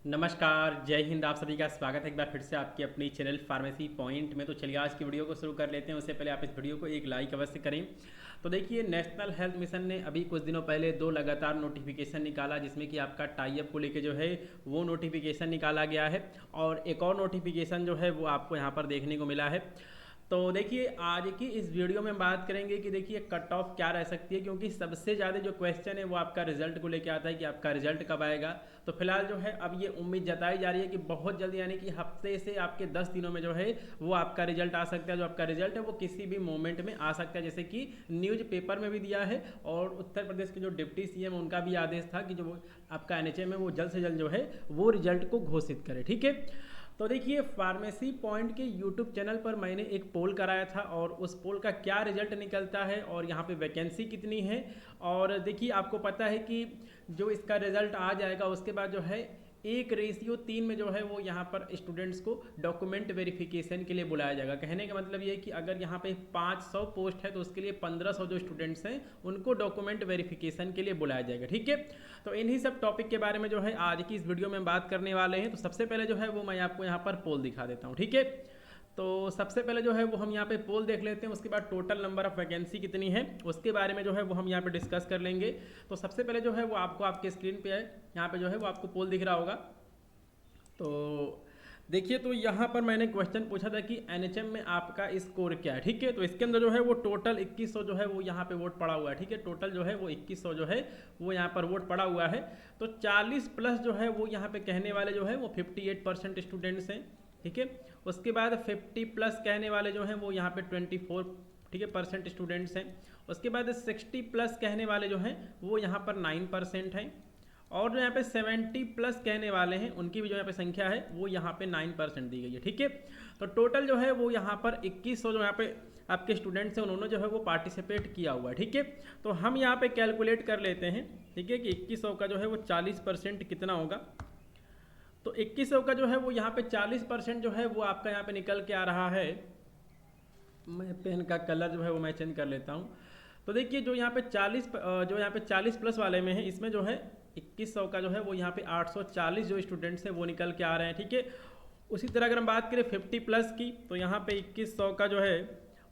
नमस्कार, जय हिंद। आप सभी का स्वागत है एक बार फिर से आपकी अपनी चैनल फार्मेसी पॉइंट में। तो चलिए आज की वीडियो को शुरू कर लेते हैं। उससे पहले आप इस वीडियो को एक लाइक अवश्य करें। तो देखिए, नेशनल हेल्थ मिशन ने अभी कुछ दिनों पहले दो लगातार नोटिफिकेशन निकाला, जिसमें कि आपका टाई अप को लेके जो है वो नोटिफिकेशन निकाला गया है और एक और नोटिफिकेशन जो है वो आपको यहाँ पर देखने को मिला है। तो देखिए, आज की इस वीडियो में बात करेंगे कि देखिए कट ऑफ क्या रह सकती है, क्योंकि सबसे ज़्यादा जो क्वेश्चन है वो आपका रिजल्ट को लेके आता है कि आपका रिजल्ट कब आएगा। तो फिलहाल जो है अब ये उम्मीद जताई जा रही है कि बहुत जल्दी, यानी कि हफ्ते से आपके 10 दिनों में जो है वो आपका रिजल्ट आ सकता है। जो आपका रिजल्ट है वो किसी भी मोमेंट में आ सकता है, जैसे कि न्यूज़ पेपर में भी दिया है और उत्तर प्रदेश के जो डिप्टी सीएम उनका भी आदेश था कि जो आपका एनएचएम है वो जल्द से जल्द जो है वो रिजल्ट को घोषित करे। ठीक है, तो देखिए फार्मेसी पॉइंट के यूट्यूब चैनल पर मैंने एक पोल कराया था और उस पोल का क्या रिजल्ट निकलता है और यहाँ पे वैकेंसी कितनी है। और देखिए, आपको पता है कि जो इसका रिजल्ट आ जाएगा उसके बाद जो है 1:3 में जो है वो यहाँ पर स्टूडेंट्स को डॉक्यूमेंट वेरिफिकेशन के लिए बुलाया जाएगा। कहने का मतलब ये है कि अगर यहाँ पे 500 पोस्ट है तो उसके लिए 1500 जो स्टूडेंट्स हैं उनको डॉक्यूमेंट वेरिफिकेशन के लिए बुलाया जाएगा। ठीक है, तो इन्हीं सब टॉपिक के बारे में जो है आज की इस वीडियो में बात करने वाले हैं। तो सबसे पहले जो है वो मैं आपको यहाँ पर पोल दिखा देता हूँ। ठीक है, तो सबसे पहले जो है वो हम यहाँ पे पोल देख लेते हैं, उसके बाद टोटल नंबर ऑफ वैकेंसी कितनी है उसके बारे में जो है वो हम यहाँ पे डिस्कस कर लेंगे। तो सबसे पहले जो है वो आपको आपके स्क्रीन पे है, यहाँ पे जो है वो आपको पोल दिख रहा होगा। तो देखिए, तो यहाँ पर मैंने क्वेश्चन पूछा था कि एनएचएम में आपका स्कोर क्या है। ठीक है, तो इसके अंदर जो है वो टोटल 2100 जो है वो यहाँ पे वोट पड़ा हुआ है। ठीक है, टोटल जो है वो 2100 जो है वो यहाँ पर वोट पड़ा हुआ है। तो 40 प्लस जो है वो यहाँ पे कहने वाले जो है वो 58% स्टूडेंट्स हैं। ठीक है, उसके बाद 50 प्लस कहने वाले जो हैं वो यहाँ पे 24 ठीक है परसेंट स्टूडेंट्स हैं। उसके बाद 60 प्लस कहने वाले जो हैं वो यहाँ पर 9% हैं। और जो यहाँ पे 70 प्लस कहने वाले हैं उनकी भी जो यहाँ पे संख्या है वो यहाँ पे 9% दी गई है। ठीक है, तो टोटल जो है वो यहाँ पर 2100 जो यहाँ पे आपके स्टूडेंट्स हैं उन्होंने जो है वो पार्टिसिपेट किया हुआ है। ठीक है, तो हम यहाँ पे कैलकुलेट कर लेते हैं। ठीक है, कि 2100 का जो है वो 40% कितना होगा। तो 2100 का जो है वो यहाँ पे 40% जो है वो आपका यहाँ पे निकल के आ रहा है। मैं पेन का कलर जो है वो मैं चेंज कर लेता हूँ। तो देखिए, जो यहाँ पे 40 प्लस वाले में है, इसमें जो है 2100 का जो है वो यहाँ पे 840 जो स्टूडेंट्स हैं वो निकल के आ रहे हैं। ठीक है, उसी तरह अगर हम बात करें 50 प्लस की, तो यहाँ पे 2100 का जो है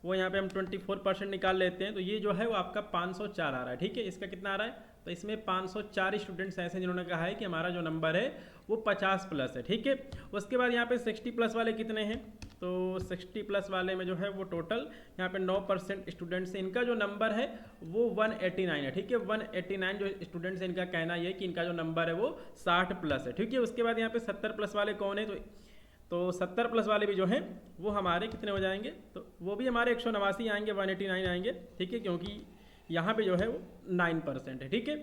वो यहाँ पे हम 24% निकाल लेते हैं, तो ये जो है वो आपका 504 आ रहा है। ठीक है, इसका कितना आ रहा है, तो इसमें 504 स्टूडेंट्स ऐसे जिन्होंने कहा है कि हमारा जो नंबर है वो 50 प्लस है। ठीक है, उसके बाद यहाँ पे 60 प्लस वाले कितने हैं, तो 60 प्लस वाले में जो है वो टोटल यहाँ पे 9% स्टूडेंट्स हैं, इनका जो नंबर है वो 189 है। ठीक है, 189 जो स्टूडेंट्स हैं इनका कहना ये है कि इनका जो नंबर है वो 60 प्लस है। ठीक है, उसके बाद यहाँ पे 70 प्लस वाले कौन है, तो 70 प्लस वाले भी जो हैं वो हमारे कितने हो जाएंगे, तो वो भी हमारे 189 आएंगे, 189 आएंगे। ठीक है, क्योंकि यहाँ पे जो है वो 9% है। ठीक है,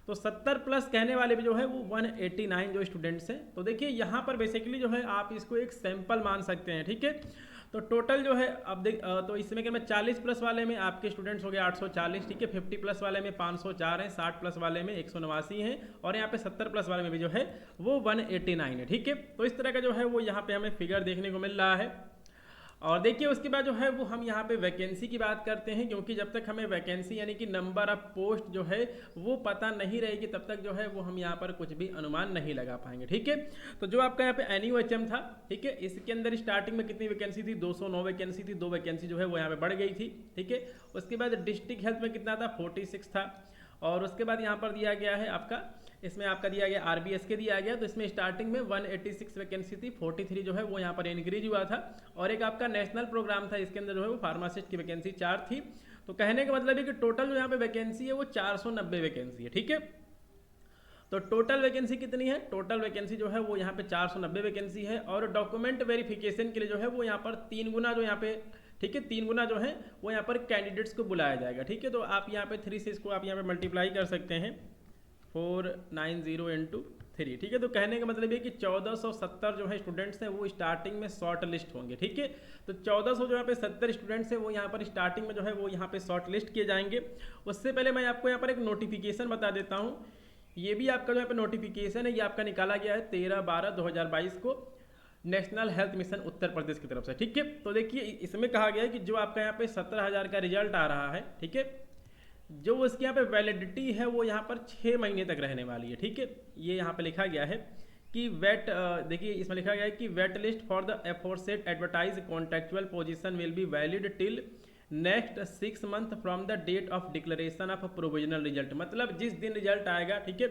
तो 70 प्लस कहने वाले भी जो है वो 189 जो स्टूडेंट्स हैं। तो देखिए, यहाँ पर बेसिकली जो है आप इसको एक सैंपल मान सकते हैं। ठीक है, तो टोटल जो है अब तो इसमें क्या, मैं 40 प्लस वाले में आपके स्टूडेंट्स हो गए 840। ठीक है, 50 प्लस वाले में 504 हैं, 60 प्लस वाले में 189 हैं और यहाँ पे 70 प्लस वाले में भी जो है वो 189 है। ठीक है, तो इस तरह का जो है वो यहाँ पे हमें फिगर देखने को मिल रहा है। और देखिए, उसके बाद जो है वो हम यहाँ पे वैकेंसी की बात करते हैं, क्योंकि जब तक हमें वैकेंसी यानी कि नंबर ऑफ पोस्ट जो है वो पता नहीं रहेगी तब तक जो है वो हम यहाँ पर कुछ भी अनुमान नहीं लगा पाएंगे। ठीक है, तो जो आपका यहाँ पे एनयूएचएम था, ठीक है, इसके अंदर स्टार्टिंग में कितनी वैकेंसी थी, 209 वैकेंसी थी, 2 वैकेंसी जो है वो यहाँ पे बढ़ गई थी। ठीक है, उसके बाद डिस्ट्रिक्ट हेल्थ में कितना था, 46 था। और उसके बाद यहाँ पर दिया गया है आपका, इसमें आपका दिया गया आरबीएस के दिया गया, तो इसमें स्टार्टिंग में 186 वैकेंसी थी, 43 जो है वो यहाँ पर इंक्रीज हुआ था। और एक आपका नेशनल प्रोग्राम था, इसके अंदर जो है वो फार्मासिस्ट की वैकेंसी 4 थी। तो कहने का मतलब है कि टोटल जो यहाँ पे वैकेंसी है वो 490 वैकेंसी है। ठीक है, तो टोटल वैकेंसी कितनी है, टोटल वैकेंसी जो है वो यहाँ पे 490 वैकेंसी है। और डॉक्यूमेंट वेरिफिकेशन के लिए जो है वो यहाँ पर 3 गुना जो यहाँ पे, ठीक है, 3 गुना जो है वो यहाँ पर कैंडिडेट्स को बुलाया जाएगा। ठीक है, तो आप यहाँ पे 3 से इसको आप यहाँ पे मल्टीप्लाई कर सकते हैं, 490 इंटू 3। ठीक है, तो कहने का मतलब ये कि 1470 जो है स्टूडेंट्स हैं वो स्टार्टिंग में शॉर्ट लिस्ट होंगे। ठीक है, तो 1400 जो यहाँ पे 70 स्टूडेंट्स हैं वो यहाँ पर स्टार्टिंग में जो है वो यहाँ पे शॉर्ट लिस्ट किए जाएंगे। उससे पहले मैं आपको यहाँ पर एक नोटिफिकेशन बता देता हूँ। ये भी आपका जो यहाँ पे नोटिफिकेशन है ये आपका निकाला गया है 13/12/2022 को, national health mission Uttar Pradesh की तरफ से। ठीक है, तो देखिए इसमें कहा गया है कि जो आपका यहाँ पे 17,000 का रिजल्ट आ रहा है, ठीक है, जो उसकी यहाँ पे वैलिडिटी है वो यहाँ पर 6 महीने तक रहने वाली है। ठीक है, ये यहाँ पे लिखा गया है कि वेट देखिए इसमें लिखा गया है कि wait list for the aforesaid advertise contractual position will be valid till next 6 month from the date of declaration of provisional result. मतलब जिस दिन रिजल्ट आएगा, ठीक है,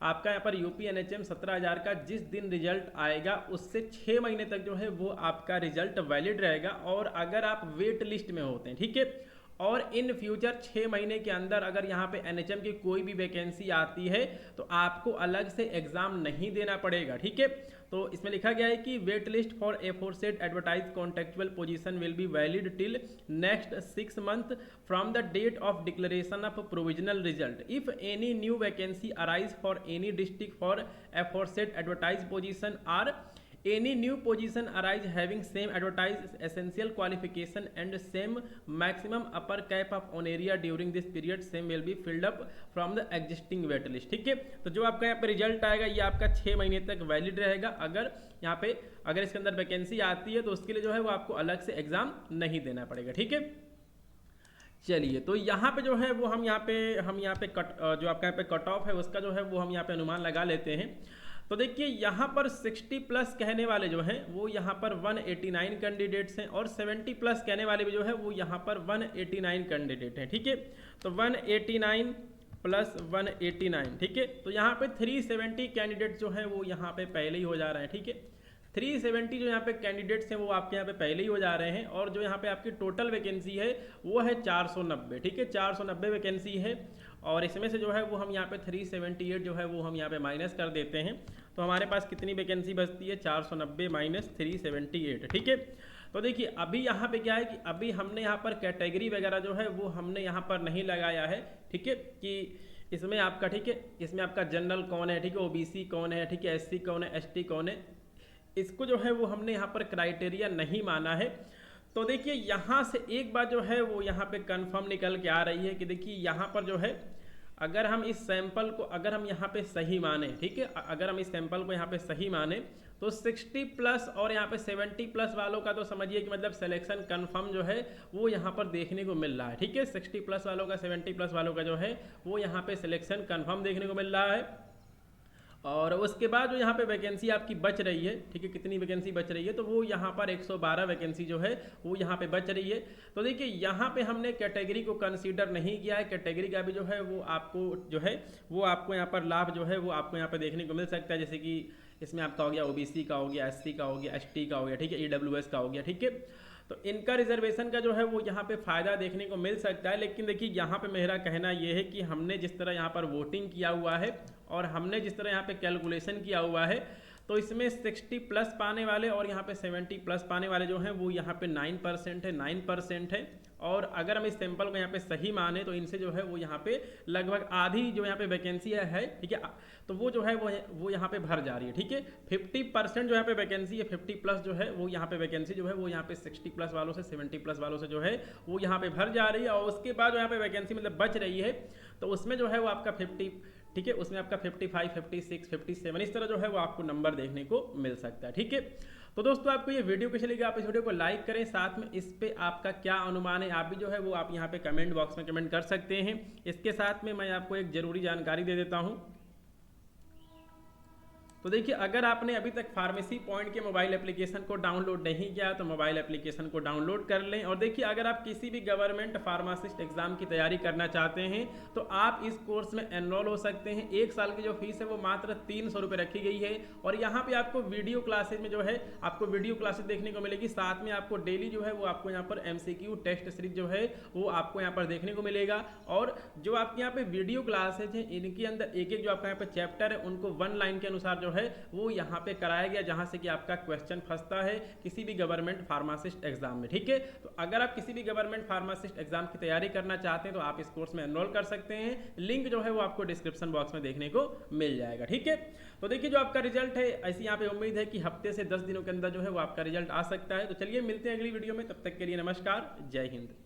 आपका यहाँ पर यूपी एनएचएम 17,000 का जिस दिन रिजल्ट आएगा उससे 6 महीने तक जो है वो आपका रिजल्ट वैलिड रहेगा। और अगर आप वेट लिस्ट में होते हैं, ठीक है, और इन फ्यूचर 6 महीने के अंदर अगर यहाँ पे एनएचएम की कोई भी वैकेंसी आती है तो आपको अलग से एग्जाम नहीं देना पड़ेगा, ठीक है। तो इसमें लिखा गया है कि wait list for aforesaid advertise contractual position will be valid till next 6 month from the date of declaration of provisional result. If any new vacancy arise for any district for aforesaid advertise position are any new position arise having same advertised essential qualification and same maximum upper cap of on area during this period same will be filled up from the existing wait list। ठीक है, तो जो आपका यहाँ पे result आएगा ये आपका 6 महीने तक वैलिड रहेगा। अगर यहाँ पे अगर इसके अंदर वैकेंसी आती है तो उसके लिए जो है वो आपको अलग से एग्जाम नहीं देना पड़ेगा, ठीक है। चलिए, तो यहाँ पे जो है वो हम यहाँ पे जो आपका यहाँ पे कट ऑफ है उसका जो है वो हम यहाँ पे अनुमान लगा लेते हैं। तो देखिए यहाँ पर 60 प्लस कहने वाले जो हैं वो यहाँ पर 189 कैंडिडेट्स हैं और 70 प्लस कहने वाले भी जो है वो यहाँ पर 189 कैंडिडेट हैं, ठीक है। तो 189 प्लस 189, ठीक है, तो यहाँ पे 370 कैंडिडेट जो हैं वो यहाँ पे पहले ही हो जा रहे हैं, ठीक है। 370 जो यहाँ पे कैंडिडेट्स हैं वो आपके यहाँ पे पहले ही हो जा रहे हैं और जो यहाँ पे आपकी टोटल वैकेंसी है वो है 490, ठीक है, 490 वैकेंसी है। और इसमें से जो है वो हम यहाँ पे 378 जो है वो हम यहाँ पे माइनस कर देते हैं तो हमारे पास कितनी वैकेंसी बचती है, 490 माइनस 378, ठीक है। तो देखिए अभी यहाँ पे क्या है कि अभी हमने यहाँ पर कैटेगरी वगैरह जो है वो हमने यहाँ पर नहीं लगाया है, ठीक है, कि इसमें आपका, ठीक है, इसमें आपका जनरल कौन है, ठीक है, ओबीसी कौन है, ठीक है, एससी कौन है, एसटी कौन है, इसको जो है वो हमने यहाँ पर क्राइटेरिया नहीं माना है। तो देखिए यहाँ से एक बात जो है वो यहाँ पे कंफर्म निकल के आ रही है कि देखिए यहाँ पर जो है अगर हम इस सैंपल को अगर हम यहाँ पे सही माने, ठीक है, अगर हम इस सैंपल को यहाँ पे सही माने तो 60 प्लस और यहाँ पे 70 प्लस वालों का तो समझिए कि मतलब सिलेक्शन कंफर्म जो है वो यहाँ पर देखने को मिल रहा है, ठीक है। 60 प्लस वालों का 70 प्लस वालों का जो है वो यहाँ पे सिलेक्शन कंफर्म देखने को मिल रहा है। और उसके बाद जो यहाँ पे वैकेंसी आपकी बच रही है, ठीक है, कितनी वैकेंसी बच रही है तो वो यहाँ पर 112 वैकेंसी जो है वो यहाँ पे बच रही है। तो देखिए यहाँ पे हमने कैटेगरी को कंसीडर नहीं किया है, कैटेगरी का भी जो है वो आपको जो है वो आपको यहाँ पर लाभ जो है वो आपको यहाँ पे देखने को मिल सकता है। जैसे कि इसमें आपका हो गया ओबीसी का हो गया, एससी का हो गया, एसटी का हो गया, ठीक है, ईडब्ल्यूएस का हो गया, ठीक है। तो इनका रिजर्वेशन का जो है वो यहाँ पे फ़ायदा देखने को मिल सकता है। लेकिन देखिए यहाँ पे मेरा कहना ये है कि हमने जिस तरह यहाँ पर वोटिंग किया हुआ है और हमने जिस तरह यहाँ पे कैलकुलेशन किया हुआ है तो इसमें 60 प्लस पाने वाले और यहाँ पे 70 प्लस पाने वाले जो हैं वो यहाँ पे 9% है, 9% है। और अगर हम इस सैंपल को यहाँ पे सही माने तो इनसे जो है वो यहाँ पे लगभग आधी जो यहाँ पे वैकेंसी है, ठीक है, तो वो जो है वो यहाँ पे भर जा रही है, ठीक है। 50% जो यहाँ पे वैकेंसी है, 50 प्लस जो है वो यहाँ पे वैकेंसी जो है वो यहाँ पे 60 प्लस वालों से 70 प्लस वालों से जो है वो यहाँ पे भर जा रही है। और उसके बाद जो यहाँ पे वैकेंसी मतलब बच रही है तो उसमें जो है वो आपका 50, ठीक है, उसमें आपका 55, 56, 57 इस तरह जो है वो आपको नंबर देखने को मिल सकता है, ठीक है। तो दोस्तों आपको ये वीडियो कैसी लगी, आप इस वीडियो को लाइक करें, साथ में इस पे आपका क्या अनुमान है आप भी जो है वो आप यहाँ पे कमेंट बॉक्स में कमेंट कर सकते हैं। इसके साथ में मैं आपको एक ज़रूरी जानकारी दे देता हूँ। तो देखिए अगर आपने अभी तक फार्मेसी पॉइंट के मोबाइल एप्लीकेशन को डाउनलोड नहीं किया तो मोबाइल एप्लीकेशन को डाउनलोड कर लें। और देखिए अगर आप किसी भी गवर्नमेंट फार्मासिस्ट एग्जाम की तैयारी करना चाहते हैं तो आप इस कोर्स में एनरोल हो सकते हैं। 1 साल की जो फीस है वो मात्र 300 रुपये रखी गई है। और यहाँ पे आपको वीडियो क्लासेज में जो है आपको वीडियो क्लासेज देखने को मिलेगी, साथ में आपको डेली जो है वो आपको यहाँ पर MCQ टेस्ट सीरीज जो है वो आपको यहाँ पर देखने को मिलेगा। और जो आपके यहाँ पे वीडियो क्लासेज हैं इनके अंदर एक एक जो आपका यहाँ पे चैप्टर है उनको 1 लाइन के अनुसार जो है वो यहाँ पे कराया गया, जहाँ से कि आपका क्वेश्चन फंसता है किसी भी गवर्नमेंट फार्मासिस्ट एग्जाम में, ठीक है। तो अगर आप किसी भी गवर्नमेंट फार्मासिस्ट एग्जाम की तैयारी करना चाहते हैं तो आप इस कोर्स में एनरोल कर सकते हैं। लिंक जो है वो आपको डिस्क्रिप्शन बॉक्स में देखने को मिल जाएगा, ठीक है। तो देखिए जो आपका रिजल्ट है ऐसी यहाँ पे उम्मीद है कि हफ्ते से 10 दिनों के अंदर जो है वो आपका रिजल्ट आ सकता है। तो चलिए मिलते हैं अगली वीडियो में, तब तक के लिए नमस्कार, जय हिंद।